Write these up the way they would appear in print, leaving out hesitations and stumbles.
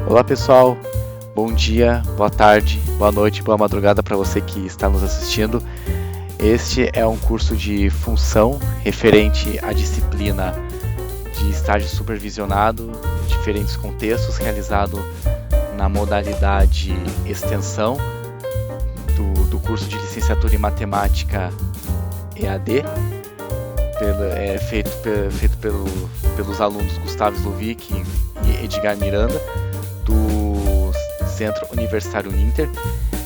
Olá pessoal, bom dia, boa tarde, boa noite, boa madrugada para você que está nos assistindo. Este é um curso de função referente à disciplina de estágio supervisionado, diferentes contextos, realizado na modalidade extensão do curso de licenciatura em matemática EAD, feito pelos alunos Gustavo Slovic e Edgar Miranda, do Centro Universitário Inter,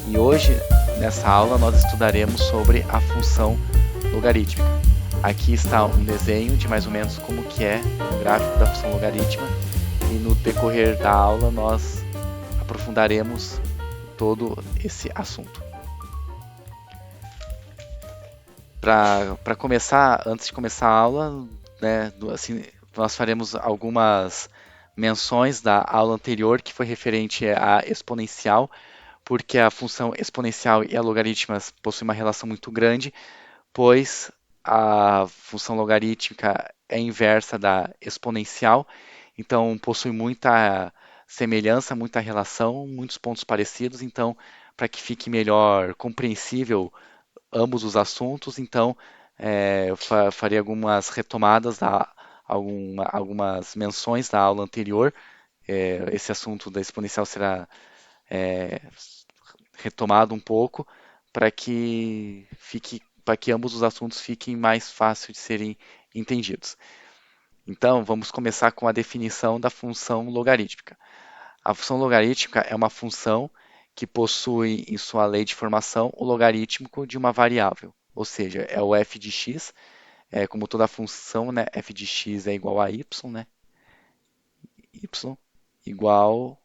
e hoje nessa aula nós estudaremos sobre a função logarítmica. Aqui está um desenho de mais ou menos como que é o gráfico da função logarítmica, e no decorrer da aula nós aprofundaremos todo esse assunto. Para começar, antes de começar a aula, né, assim, nós faremos algumas menções da aula anterior, que foi referente à exponencial, porque a função exponencial e a logarítmica possuem uma relação muito grande, pois a função logarítmica é inversa da exponencial, então possui muita semelhança, muita relação, muitos pontos parecidos, então para que fique melhor compreensível ambos os assuntos, então eu farei algumas retomadas, algumas menções da aula anterior. Esse assunto da exponencial será é, retomado um pouco para que ambos os assuntos fiquem mais fáceis de serem entendidos. Então, vamos começar com a definição da função logarítmica. A função logarítmica é uma função que possui em sua lei de formação o logarítmico de uma variável, ou seja, é o f de x, como toda função, né, f de x é igual a y, né, y igual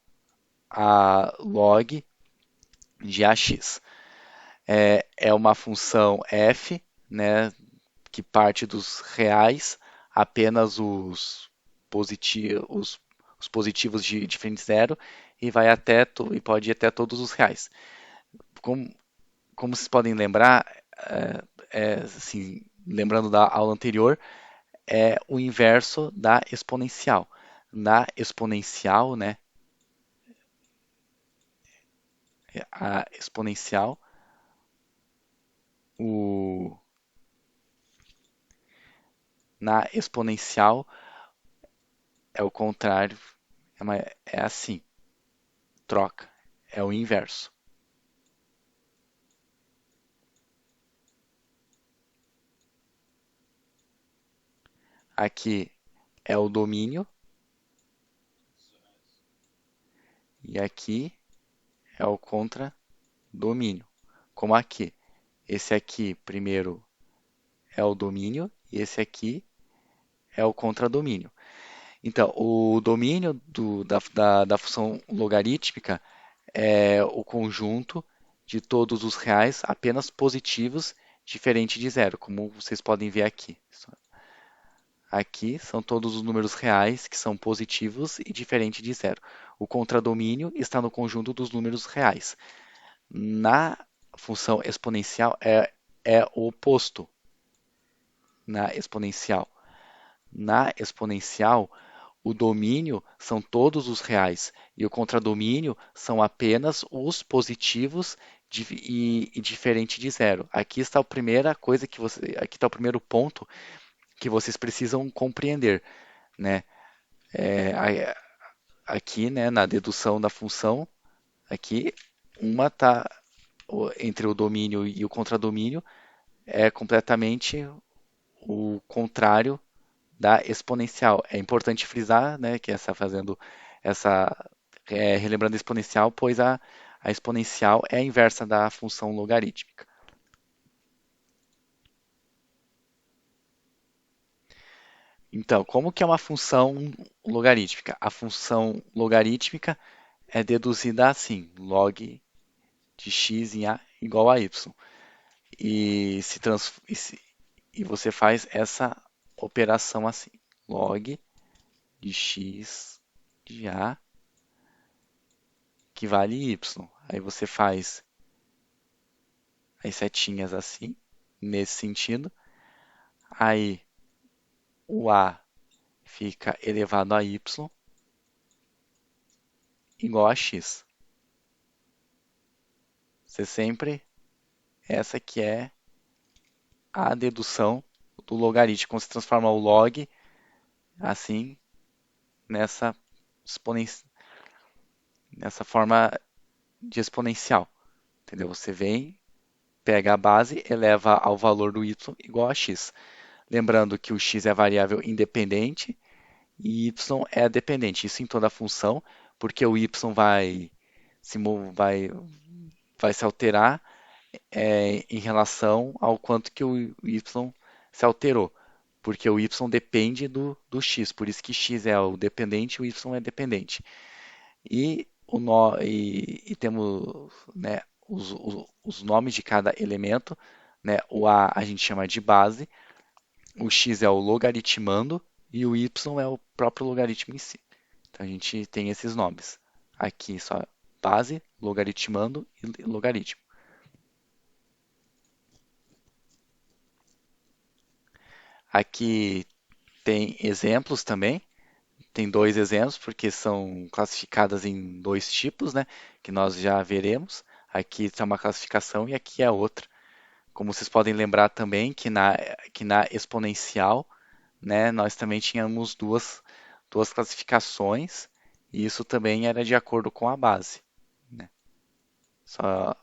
a log de ax. É uma função f, né, que parte dos reais, apenas os positivos de diferente zero, e vai até e pode ir até todos os reais. Como, como vocês podem lembrar, assim, lembrando da aula anterior, é o inverso da exponencial. Na exponencial, né, a exponencial, o, na exponencial é o contrário, é assim, troca, é o inverso. Aqui é o domínio e aqui é o contradomínio. Como aqui, esse aqui primeiro é o domínio e esse aqui é o contradomínio. Então, o domínio da função logarítmica é o conjunto de todos os reais apenas positivos, diferente de zero, como vocês podem ver aqui. Aqui são todos os números reais que são positivos e diferente de zero. O contradomínio está no conjunto dos números reais. Na função exponencial é o oposto. Na exponencial. Na exponencial, o domínio são todos os reais e o contradomínio são apenas os positivos e diferente de zero. Aqui está a primeira coisa aqui está o primeiro ponto que vocês precisam compreender, né? Aqui, né, na dedução da função, aqui uma está entre o domínio e o contradomínio é completamente o contrário da exponencial. É importante frisar, né, que está fazendo essa relembrando a exponencial, pois a exponencial é a inversa da função logarítmica. Então, como que é uma função logarítmica? A função logarítmica é deduzida assim: log de x em a igual a y. E, e você faz essa operação assim: log de x de a que vale y. Aí você faz as setinhas assim, nesse sentido. Aí o a fica elevado a y. igual a x. Você sempre, essa que é a dedução do logaritmo, quando você transforma o log assim nessa, nessa forma de exponencial, entendeu? Você vem, pega a base, eleva ao valor do y igual a x. Lembrando que o x é variável independente e y é dependente, isso em toda a função, porque o y se, vai se alterar em relação ao quanto que o y se alterou, porque o y depende do x, por isso que x é o dependente e o y é dependente. E temos, né, os nomes de cada elemento, né, o a gente chama de base, o x é o logaritmando e o y é o próprio logaritmo em si. Então a gente tem esses nomes. Aqui só base, logaritmando e logaritmo. Aqui tem exemplos também. Tem dois exemplos, porque são classificadas em dois tipos, né? Que nós já veremos. Aqui está uma classificação e aqui é outra. Como vocês podem lembrar também que na exponencial, né, nós também tínhamos duas classificações, e isso também era de acordo com a base, né? Só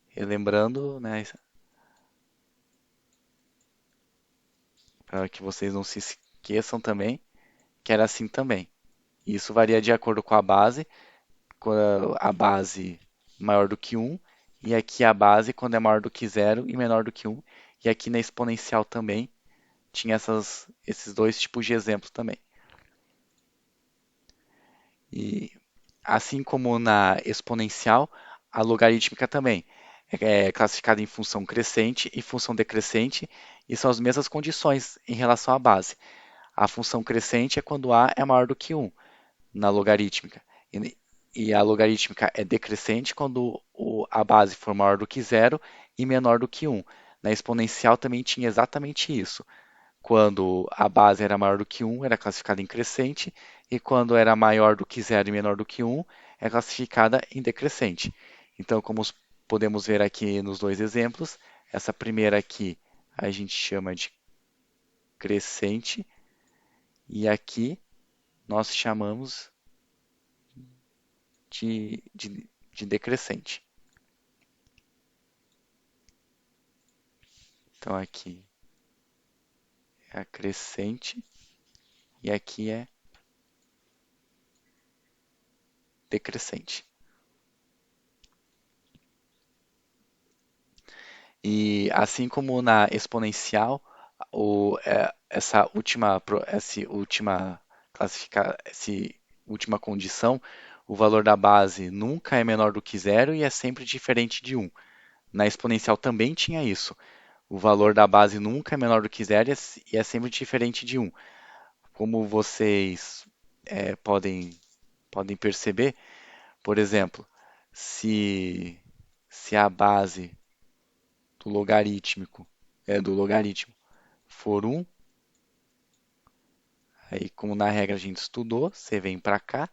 relembrando, né, para que vocês não se esqueçam também, que era assim também. Isso varia de acordo com a base, quando a base maior do que um e aqui a base quando é maior do que zero e menor do que um e aqui na exponencial também tinha esses dois tipos de exemplos também. E assim como na exponencial, a logarítmica também é classificada em função crescente e função decrescente, e são as mesmas condições em relação à base. A função crescente é quando a é maior do que um na logarítmica. E a logarítmica é decrescente quando a base for maior do que zero e menor do que um. Na exponencial também tinha exatamente isso. Quando a base era maior do que um, era classificada em crescente, e quando era maior do que zero e menor do que um, é classificada em decrescente. Então, como podemos ver aqui nos dois exemplos, essa primeira aqui a gente chama de crescente, e aqui nós chamamos de decrescente. Então, aqui é a crescente e aqui é decrescente. E assim como na exponencial, essa última condição, o valor da base nunca é menor do que zero e é sempre diferente de um. Na exponencial também tinha isso. O valor da base nunca é menor do que zero e é sempre diferente de um. Como vocês podem perceber, por exemplo, se, se a base do logaritmo for um, aí como na regra a gente estudou, você vem para cá,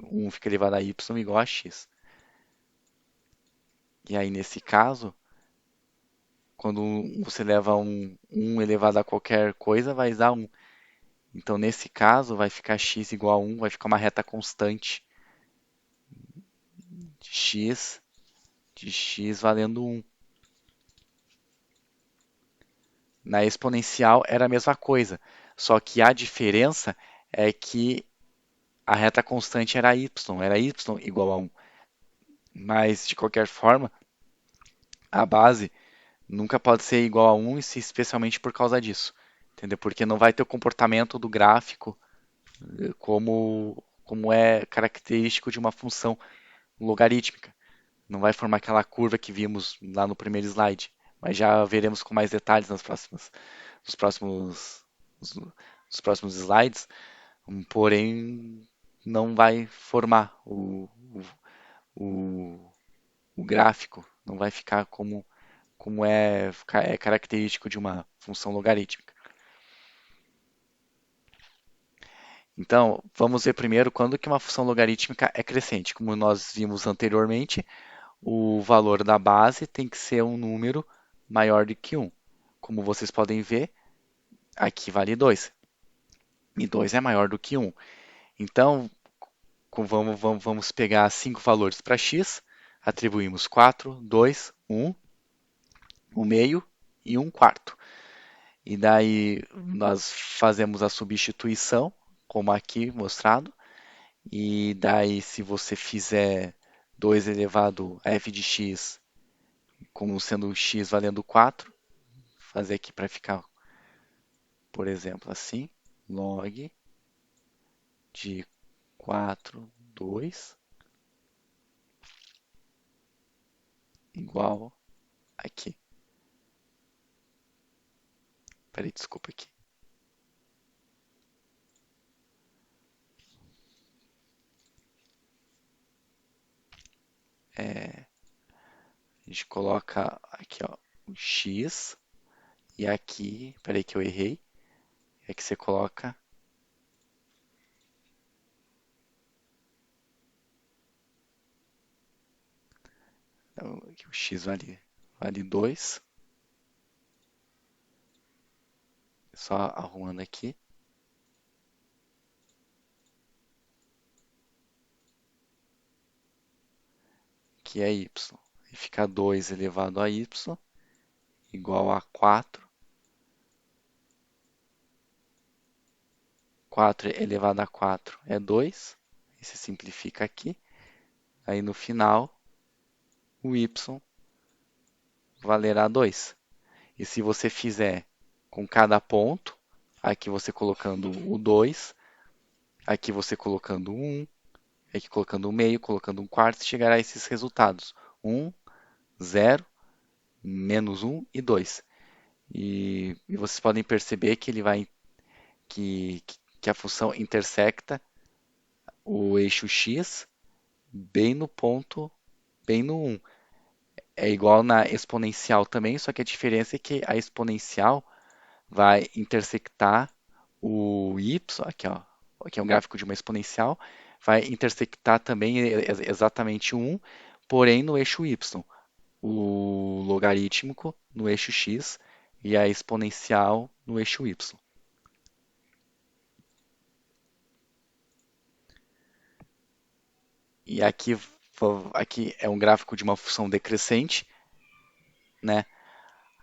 um fica elevado a y igual a x. E aí nesse caso, quando você leva um elevado a qualquer coisa, vai dar um. Então nesse caso vai ficar x igual a 1, vai ficar uma reta constante de x valendo 1. Na exponencial era a mesma coisa, só que a diferença é que a reta constante era y igual a 1. Mas, de qualquer forma, a base nunca pode ser igual a 1, especialmente por causa disso. Entendeu? Porque não vai ter o comportamento do gráfico como é característico de uma função logarítmica. Não vai formar aquela curva que vimos lá no primeiro slide. Mas já veremos com mais detalhes nos próximos, nos próximos slides. Porém, não vai formar o, o gráfico, não vai ficar como é característico de uma função logarítmica. Então, vamos ver primeiro quando que uma função logarítmica é crescente. Como nós vimos anteriormente, o valor da base tem que ser um número maior do que 1. Como vocês podem ver, aqui vale 2. E 2 é maior do que 1. Então, vamos pegar 5 valores para x, atribuímos 4, 2, 1, 1 meio e 1 quarto. E daí nós fazemos a substituição, como aqui mostrado. E daí, se você fizer 2 elevado a f de x como sendo x valendo 4, fazer aqui para ficar, por exemplo, assim, log de 4, 2 igual aqui. Peraí, desculpa aqui. A gente coloca aqui, ó, o x e aqui, peraí que eu errei, é que você coloca aqui o x vale 2, só arrumando aqui, que é y. E fica 2 elevado a y igual a 4. 4 elevado a 4 é 2. E se simplifica aqui. Aí no final, o y valerá 2. E se você fizer com cada ponto, aqui você colocando o 2, aqui você colocando o 1, aqui colocando o meio, colocando um quarto, chegará a esses resultados. 1, 0, menos 1 e 2. E vocês podem perceber que ele vai que, que a função intersecta o eixo x bem no ponto, bem no 1. É igual na exponencial também, só que a diferença é que a exponencial vai intersectar o y, aqui, ó, aqui é um gráfico de uma exponencial, vai intersectar também exatamente o 1, porém no eixo y. O logarítmico no eixo x e a exponencial no eixo y. E aqui é um gráfico de uma função decrescente, né?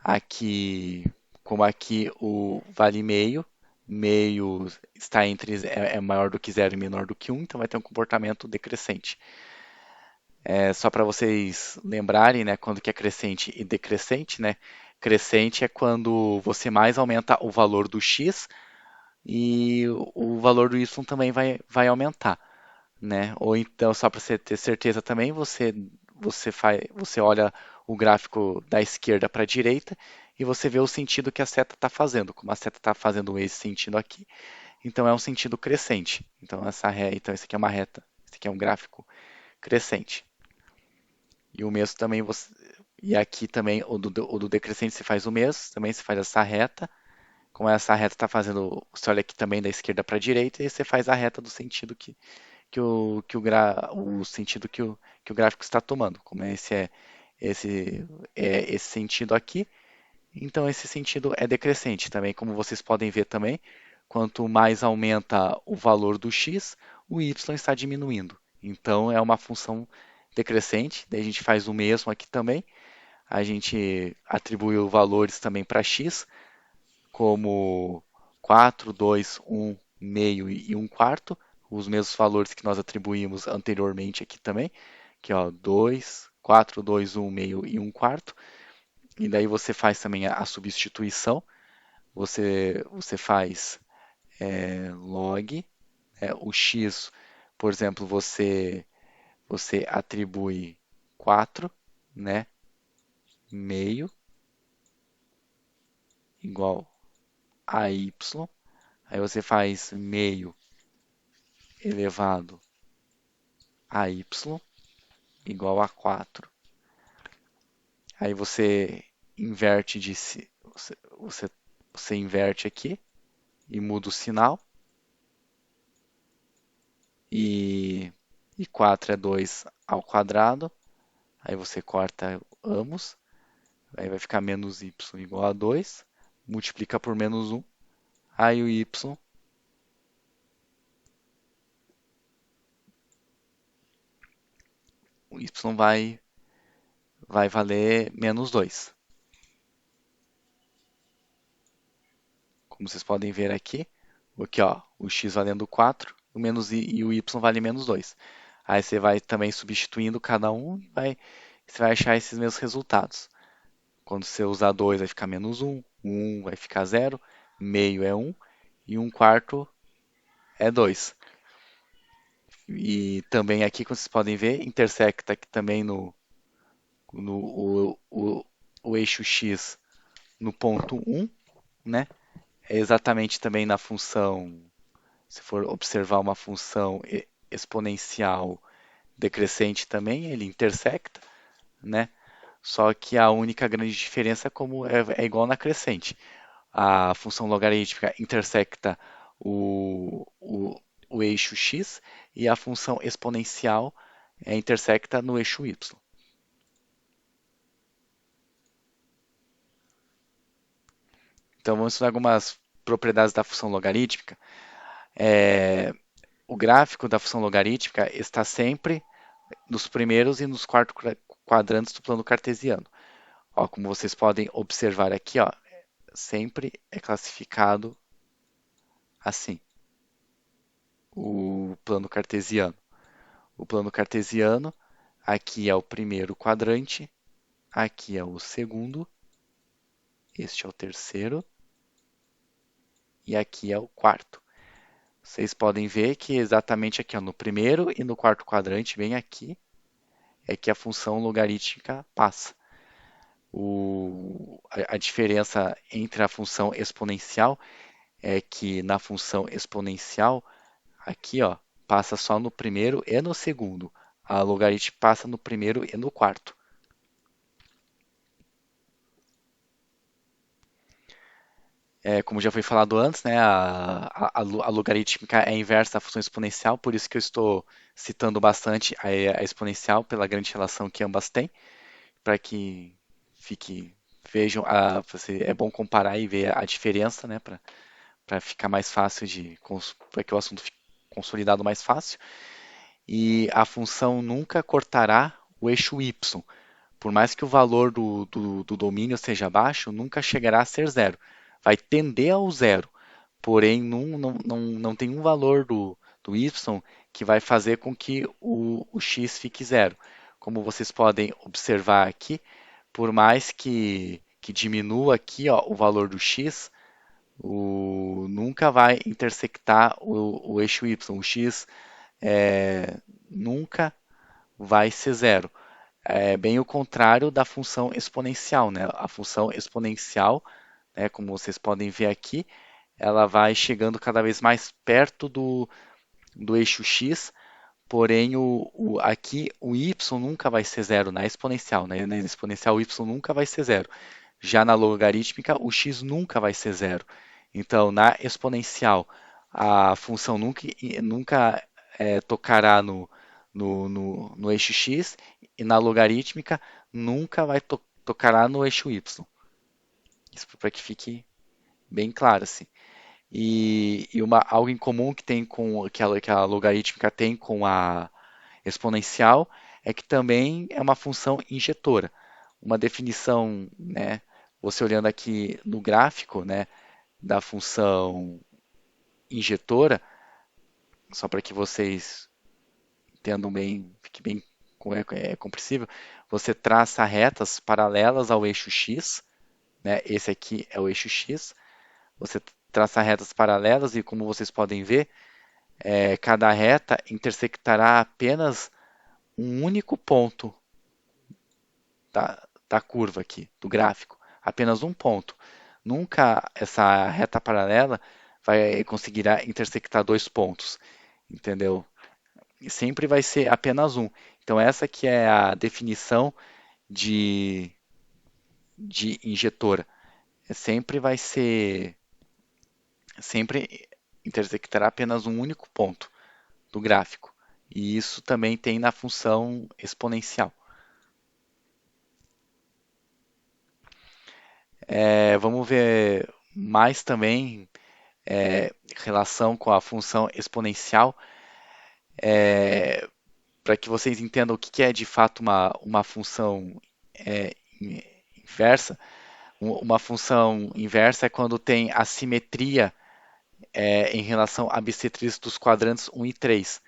Aqui, como aqui o vale meio, meio está entre é maior do que zero e menor do que 1, então vai ter um comportamento decrescente. É só para vocês lembrarem, né, quando que é crescente e decrescente, né? Crescente é quando você mais aumenta o valor do x e o valor do y também vai aumentar, né? Ou então, só para você ter certeza também, você olha o gráfico da esquerda para a direita e você vê o sentido que a seta está fazendo. Como a seta está fazendo esse sentido aqui, então é um sentido crescente. Então esse aqui é uma reta, esse aqui é um gráfico crescente. E o mesmo também e aqui também o do decrescente se faz o mesmo, também se faz essa reta. Como essa reta está fazendo, você olha aqui também da esquerda para a direita e você faz a reta do sentido o sentido que o gráfico está tomando. Como esse sentido aqui, então esse sentido é decrescente também, como vocês podem ver também, quanto mais aumenta o valor do x, o y está diminuindo. Então é uma função decrescente, daí a gente faz o mesmo aqui também. A gente atribuiu valores também para x, como 4, 2, 1, meio e 1 quarto, os mesmos valores que nós atribuímos anteriormente aqui também, que é 2, 4, 2, 1, meio e 1 quarto. E daí você faz também a substituição, você faz log, o x, por exemplo, você atribui 4, né, meio, igual a y, aí você faz meio elevado a y igual a 4. Aí você inverte você inverte aqui e muda o sinal. e, e 4 é 2 ao quadrado. Aí você corta ambos, aí vai ficar menos y igual a 2, multiplica por menos 1, aí o y vai valer menos 2. Como vocês podem ver aqui ó, o x valendo 4, o menos i e o y vale menos 2. Aí você vai também substituindo cada um e você vai achar esses mesmos resultados. Quando você usar 2 vai ficar menos 1, 1 vai ficar 0, meio é 1 e 1 quarto é 2. E também aqui, como vocês podem ver, intersecta aqui também no eixo x no ponto 1, né? É exatamente também na função, se for observar uma função exponencial decrescente também, ele intersecta, né? Só que a única grande diferença é igual na crescente. A função logarítmica intersecta o eixo x e a função exponencial intersecta no eixo y. Então vamos estudar algumas propriedades da função logarítmica. O gráfico da função logarítmica está sempre nos primeiros e nos quartos quadrantes do plano cartesiano. Ó, como vocês podem observar aqui, ó, sempre é classificado assim, o plano cartesiano. O plano cartesiano, aqui é o primeiro quadrante, aqui é o segundo, este é o terceiro e aqui é o quarto. Vocês podem ver que exatamente aqui ó, no primeiro e no quarto quadrante, bem aqui, é que a função logarítmica passa. A diferença entre a função exponencial é que na função exponencial, aqui ó, passa só no primeiro e no segundo. A logaritmo passa no primeiro e no quarto. Como já foi falado antes, né, a logarítmica é inversa da função exponencial, por isso que eu estou citando bastante a exponencial pela grande relação que ambas têm, para que fique, vejam, é bom comparar e ver a diferença, né, para ficar mais fácil para que o assunto fique consolidado mais fácil. E a função nunca cortará o eixo y. Por mais que o valor do domínio seja baixo, nunca chegará a ser zero. Vai tender ao zero, porém não tem um valor do y que vai fazer com que o x fique zero. Como vocês podem observar aqui, por mais que diminua aqui ó, o valor do x, nunca vai intersectar o eixo y. O x nunca vai ser zero. É bem o contrário da função exponencial, né? A função exponencial, né, como vocês podem ver aqui, ela vai chegando cada vez mais perto do eixo x, porém aqui o y nunca vai ser zero na exponencial, né? Na exponencial o y nunca vai ser zero. Já na logarítmica o x nunca vai ser zero. Então na exponencial a função nunca tocará no eixo x e na logarítmica nunca vai tocará no eixo y. Isso para que fique bem claro assim. Algo em comum que tem que a logarítmica tem com a exponencial é que também é uma função injetora. Uma definição, né, você olhando aqui no gráfico, né, da função injetora, só para que vocês entendam bem, fique bem compreensível, você traça retas paralelas ao eixo x, né, esse aqui é o eixo x, você traça retas paralelas e como vocês podem ver, cada reta intersectará apenas um único ponto da curva aqui, do gráfico, apenas um ponto. Nunca essa reta paralela vai conseguirá intersectar dois pontos, entendeu? E sempre vai ser apenas um. Então essa que é a definição de, de injetora. Sempre vai ser, sempre intersectará apenas um único ponto. do gráfico. E isso também tem na função exponencial. Vamos ver mais também relação com a função exponencial, para que vocês entendam o que é de fato uma função é, inversa. Uma função inversa é quando tem assimetria em relação à bissetriz dos quadrantes 1 e 3.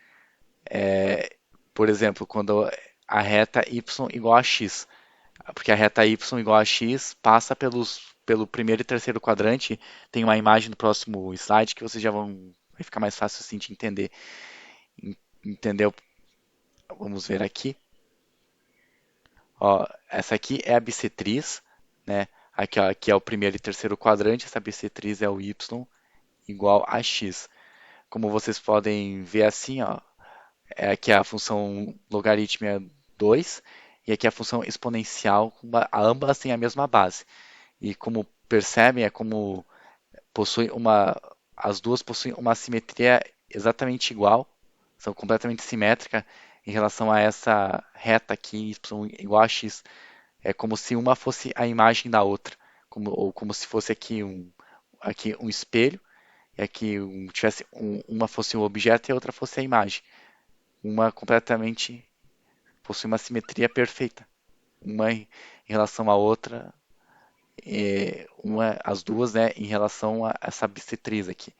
Por exemplo, quando a reta y igual a x, porque a reta y igual a x passa pelo primeiro e terceiro quadrante. Tem uma imagem no próximo slide que vocês já vai ficar mais fácil assim de entender. Entendeu? Vamos ver aqui. Ó, essa aqui é a bissetriz, né? Aqui, ó, aqui é o primeiro e terceiro quadrante, essa bissetriz é o y igual a x. Como vocês podem ver assim, ó, aqui a função logarítmica 2 e aqui a função exponencial, ambas têm a mesma base. E como percebem, é como possui as duas possuem uma simetria exatamente igual, são completamente simétricas em relação a essa reta aqui, y igual a x. É como se uma fosse a imagem da outra, ou como se fosse aqui um espelho, e aqui uma fosse o objeto e a outra fosse a imagem. Uma completamente possui uma simetria perfeita. Uma em relação à outra, as duas, né, em relação a essa bissetriz aqui.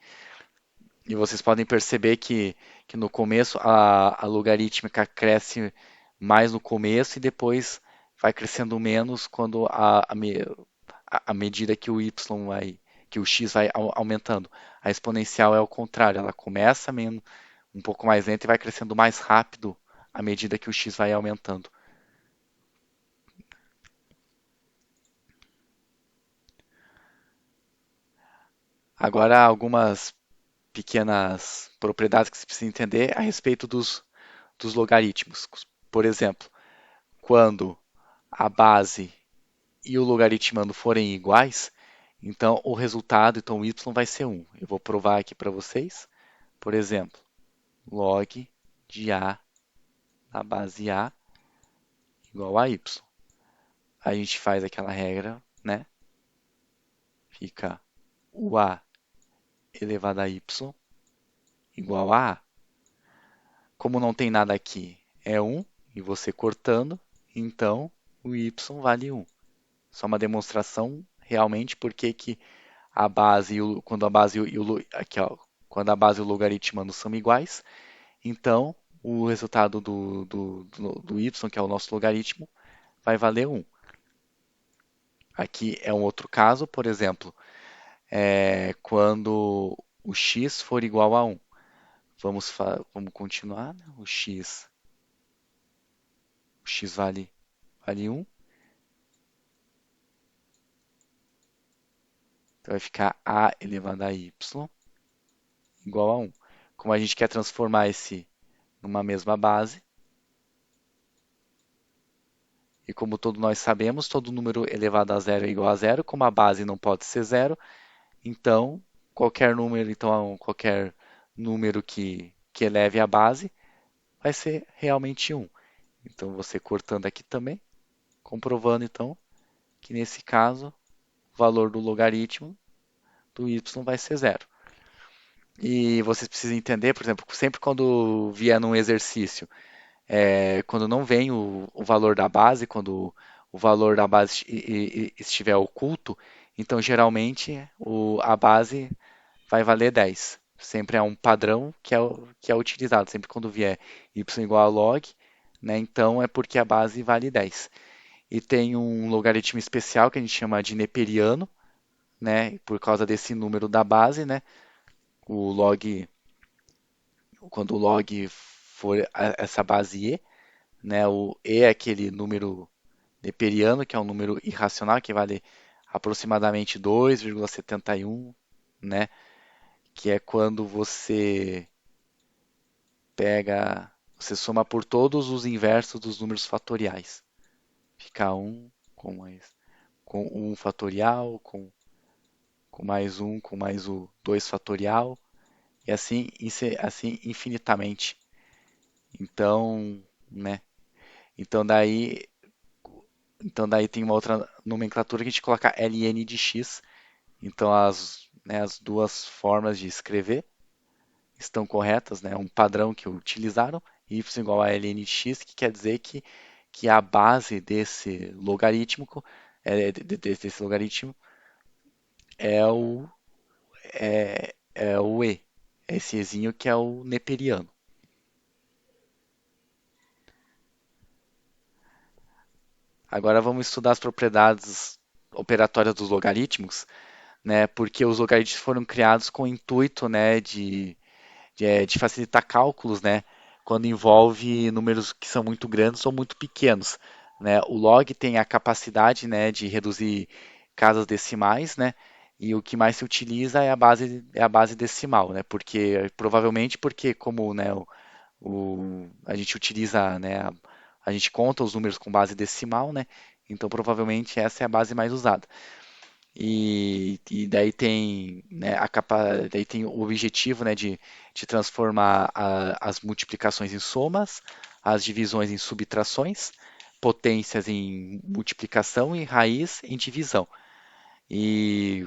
E vocês podem perceber que no começo a logarítmica cresce mais no começo e depois vai crescendo menos quando a medida que o y que o x vai aumentando. A exponencial é o contrário, ela começa menos, um pouco mais lenta e vai crescendo mais rápido à medida que o x vai aumentando. Agora, algumas pequenas propriedades que você precisa entender a respeito dos logaritmos. Por exemplo, quando a base e o logaritmando forem iguais, então o resultado, então o y vai ser 1. Eu vou provar aqui para vocês. Por exemplo, log de a na base a igual a y. A gente faz aquela regra, né? Fica o a elevado a y igual a A. Como não tem nada aqui, é 1, e você cortando, então o y vale 1. Só uma demonstração realmente porque que quando a base e aqui, ó, quando a base e o logaritmando são iguais, então o resultado do y, que é o nosso logaritmo, vai valer 1. Aqui é um outro caso, por exemplo, quando o x for igual a 1. Vamos continuar, né? O x vale 1. Então vai ficar a elevado a y igual a 1. Como a gente quer transformar esse numa mesma base, e como todos nós sabemos, todo número elevado a zero é igual a zero. Como a base não pode ser zero, então qualquer número que eleve a base vai ser realmente 1. Então você cortando aqui também, comprovando então que nesse caso o valor do logaritmo do y vai ser zero. E vocês precisam entender, por exemplo, sempre quando vier num exercício, quando não vem o valor da base, quando o valor da base estiver oculto, então geralmente a base vai valer 10. Sempre é um padrão que é utilizado, sempre quando vier y igual a log, né, então é porque a base vale 10. E tem um logaritmo especial que a gente chama de neperiano, né, por causa desse número da base, né, o log, quando o log for essa base e, né, o e é aquele número neperiano, que é um número irracional, que vale aproximadamente 2,71, né, que é quando você soma por todos os inversos dos números fatoriais. Fica 1 com 1 fatorial, com mais 1 com mais o 2 fatorial, e assim infinitamente. Então, né? Então daí, então daí tem uma outra nomenclatura que a gente coloca ln de x. Então as duas formas de escrever estão corretas, né? Um padrão que utilizaram, y igual a ln de x, que quer dizer que a base desse logarítmico, desse logaritmo é o e, esse ezinho que é o neperiano. Agora vamos estudar as propriedades operatórias dos logaritmos, né? Porque os logaritmos foram criados com o intuito, né, de facilitar cálculos, né? Quando envolve números que são muito grandes ou muito pequenos, né? O log tem a capacidade, né, de reduzir casas decimais, né? E o que mais se utiliza é a base decimal, né? Porque provavelmente porque como, né, a gente utiliza, né, a gente conta os números com base decimal, né? Então provavelmente essa é a base mais usada. E daí tem, né, daí tem o objetivo, né, de transformar as multiplicações em somas, as divisões em subtrações, potências em multiplicação e raiz em divisão. E,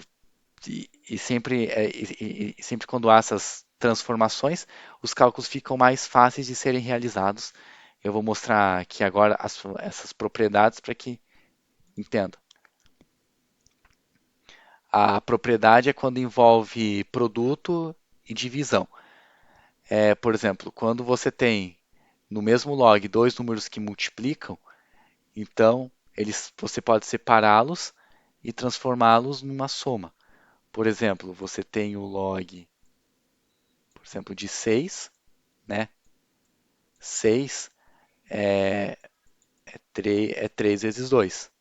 e sempre quando há essas transformações, os cálculos ficam mais fáceis de serem realizados. Eu vou mostrar aqui agora essas propriedades para que entenda. A propriedade é quando envolve produto e divisão. Por exemplo, quando você tem no mesmo log dois números que multiplicam, então você pode separá-los e transformá-los numa soma. Por exemplo, você tem o log, por exemplo, de 6, né? 6 é 3 vezes 2.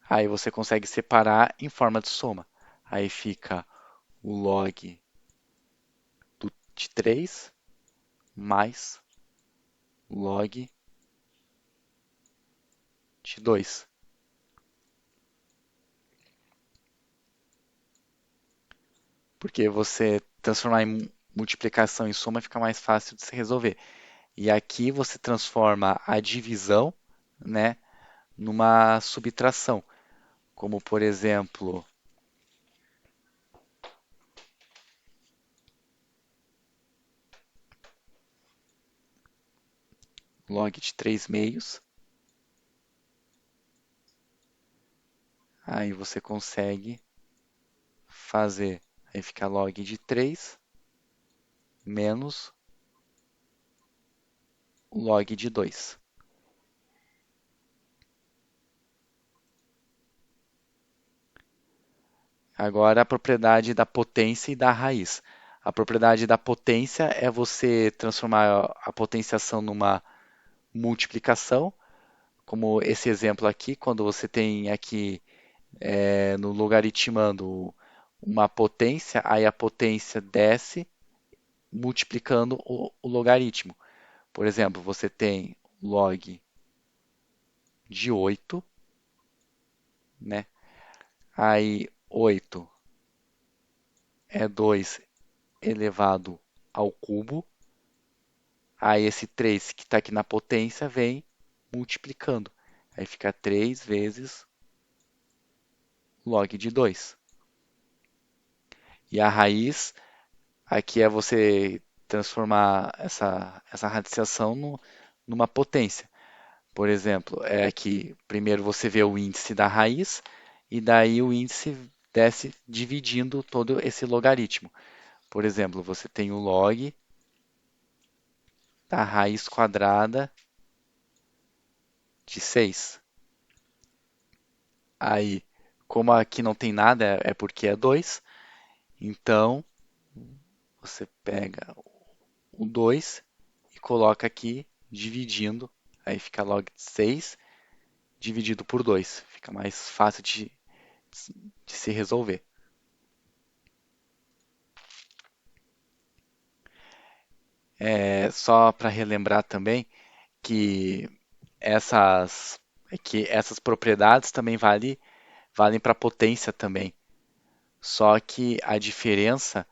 Aí você consegue separar em forma de soma. Aí fica o log de 3 mais log de 2. Porque você transformar em multiplicação em soma fica mais fácil de se resolver. E aqui você transforma a divisão, né, numa subtração, como por exemplo, log de 3 meios. Aí você consegue fazer, aí fica log de 3 menos o log de 2. Agora a propriedade da potência e da raiz. A propriedade da potência é você transformar a potenciação numa multiplicação, como esse exemplo aqui, quando você tem aqui no logaritmando uma potência, aí a potência desce multiplicando o logaritmo. Por exemplo, você tem log de 8, né? Aí 8 é 2 elevado ao cubo. Aí esse 3 que está aqui na potência vem multiplicando. Aí fica 3 vezes log de 2. E a raiz aqui é você transformar essa radiciação numa potência. Por exemplo, é que primeiro você vê o índice da raiz e daí o índice desce dividindo todo esse logaritmo. Por exemplo, você tem o log da raiz quadrada de 6. Aí, como aqui não tem nada, é porque é 2. Então, você pega o 2 e coloca aqui dividindo. Aí fica log de 6 dividido por 2. Fica mais fácil de se resolver. Só para relembrar também que essas propriedades também valem para potência também. Só que a diferença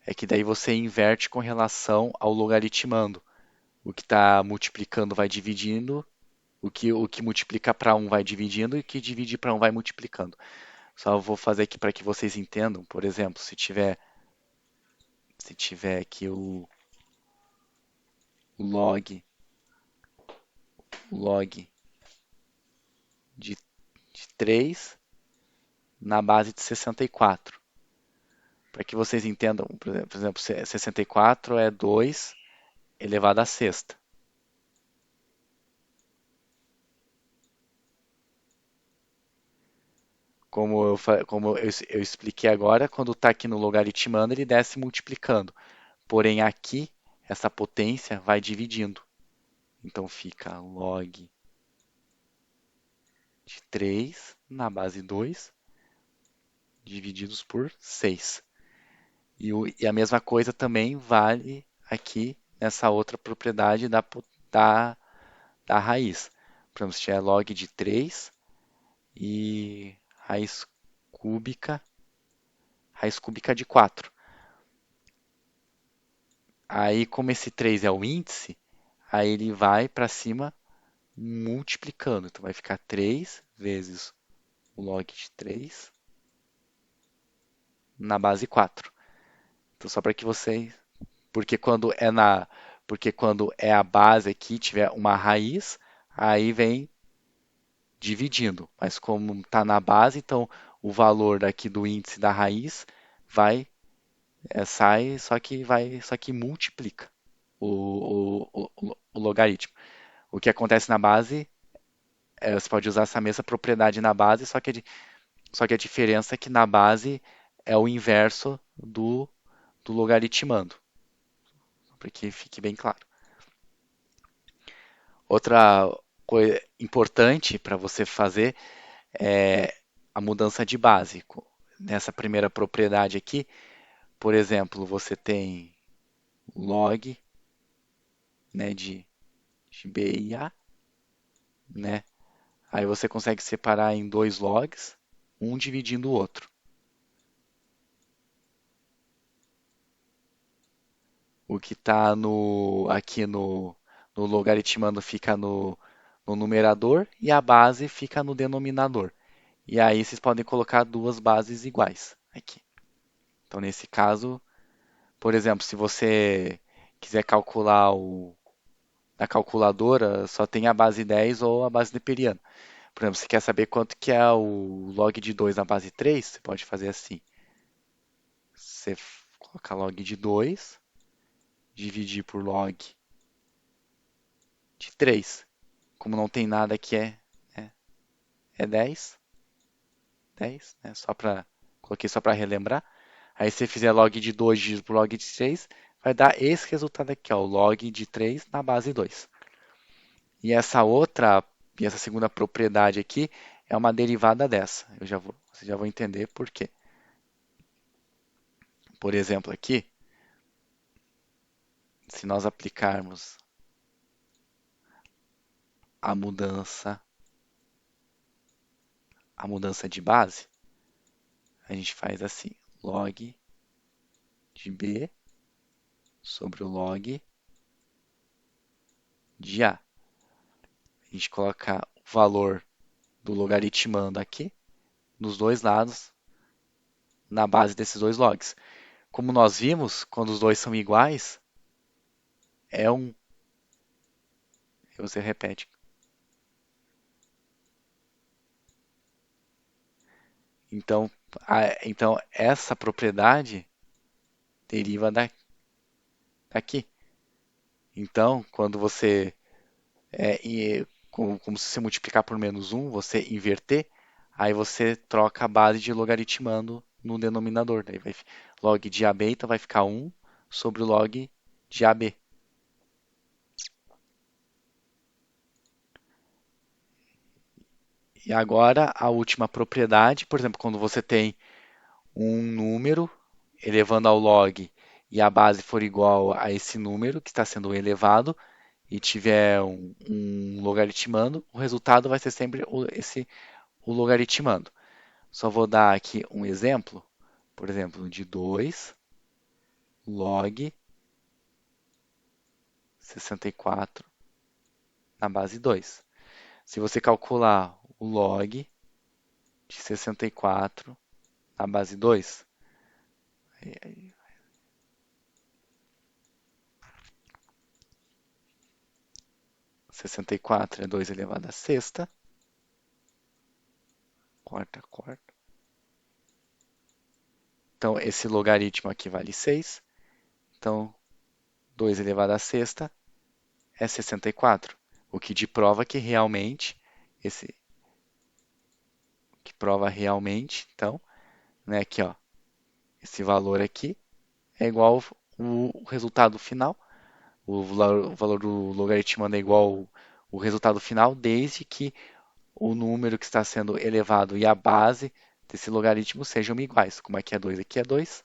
é que daí você inverte com relação ao logaritmando. O que está multiplicando vai dividindo, o que multiplica para um vai dividindo e o que divide para um vai multiplicando. Só vou fazer aqui para que vocês entendam. Por exemplo, se tiver aqui o log de, de 3 na base de 64. Para que vocês entendam, por exemplo, 64 é 2 elevado à sexta. Como eu expliquei agora, quando está aqui no logaritmando, ele desce multiplicando. Porém, aqui, essa potência vai dividindo. Então, fica log de 3 na base 2 divididos por 6. E a mesma coisa também vale aqui nessa outra propriedade da, da raiz. Por exemplo, se tiver log de 3 e cúbica, raiz cúbica de 4. Aí, como esse 3 é o índice, aí ele vai para cima multiplicando. Então, vai ficar 3 vezes o log de 3 na base 4. Então, só para que vocês... Porque quando é a base aqui, tiver uma raiz, aí vem dividindo. Mas como está na base, então o valor daqui do índice da raiz sai, só que multiplica o logaritmo. O que acontece na base, você pode usar essa mesma propriedade na base, só que a diferença é que na base é o inverso do logaritmando, para que fique bem claro. Outra coisa importante para você fazer é a mudança de base. Nessa primeira propriedade aqui, por exemplo, você tem log, né, de B e A, né? Aí você consegue separar em dois logs, um dividindo o outro. O que está aqui no logaritmando fica no numerador e a base fica no denominador. E aí vocês podem colocar duas bases iguais aqui. Então, nesse caso, por exemplo, se você quiser calcular na calculadora, só tem a base 10 ou a base neperiana. Por exemplo, você quer saber quanto que é o log de 2 na base 3, você pode fazer assim. Você coloca log de 2, dividir por log de 3. Como não tem nada que é 10, 10, né? Coloquei só para relembrar. Aí se você fizer log de 2 dividido por log de 3, vai dar esse resultado aqui, ó, o log de 3 na base 2. E essa segunda propriedade aqui é uma derivada dessa. Você já vão entender por quê. Por exemplo, aqui, se nós aplicarmos a mudança, a mudança de base, a gente faz assim, log de B sobre o log de A. A gente coloca o valor do logaritmando aqui, nos dois lados, na base desses dois logs. Como nós vimos, quando os dois são iguais, é 1. E você repete. Então essa propriedade deriva daqui. Então, quando você como se você multiplicar por -1, você inverter, aí você troca a base de logaritmando no denominador. Daí log de AB então vai ficar 1 sobre o log de AB. E agora a última propriedade, por exemplo, quando você tem um número elevando ao log e a base for igual a esse número que está sendo elevado e tiver um logaritmando, o resultado vai ser sempre o logaritmando. Só vou dar aqui um exemplo Por exemplo, de 2 log 64 na base 2. Se você calcular o log de 64 na base 2, 64 é 2 elevado a sexta, quarta, quarta. Então, esse logaritmo aqui vale 6. Então, 2 elevado a sexta é 64. O que de prova que realmente, esse que prova realmente, então, né, aqui, ó, esse valor aqui é igual o resultado final. O valor do logaritmo é igual o resultado final, desde que o número que está sendo elevado e a base desse logaritmo sejam iguais. Como aqui é 2.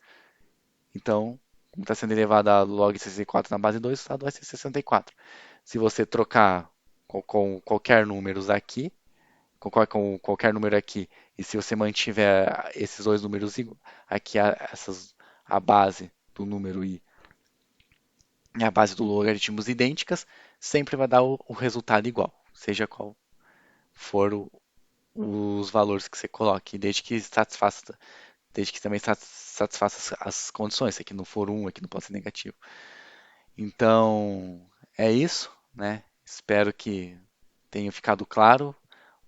Então, como está sendo elevado a log 64 na base 2, o resultado vai ser 64. Se você trocar com qualquer número aqui, com qualquer número aqui, e se você mantiver esses dois números aqui, a base do número e a base do logaritmos idênticas, sempre vai dar o resultado igual, seja qual for os valores que você coloque, desde que também satisfaça as condições, se aqui não for um, aqui não pode ser negativo. Então, é isso, né? Espero que tenha ficado claro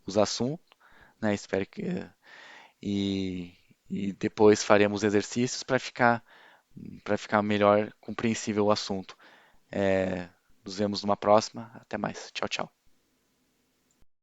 os assuntos, né? Espero que e, e depois faremos exercícios para ficar melhor compreensível o assunto. Nos vemos numa próxima. Até mais. Tchau, tchau.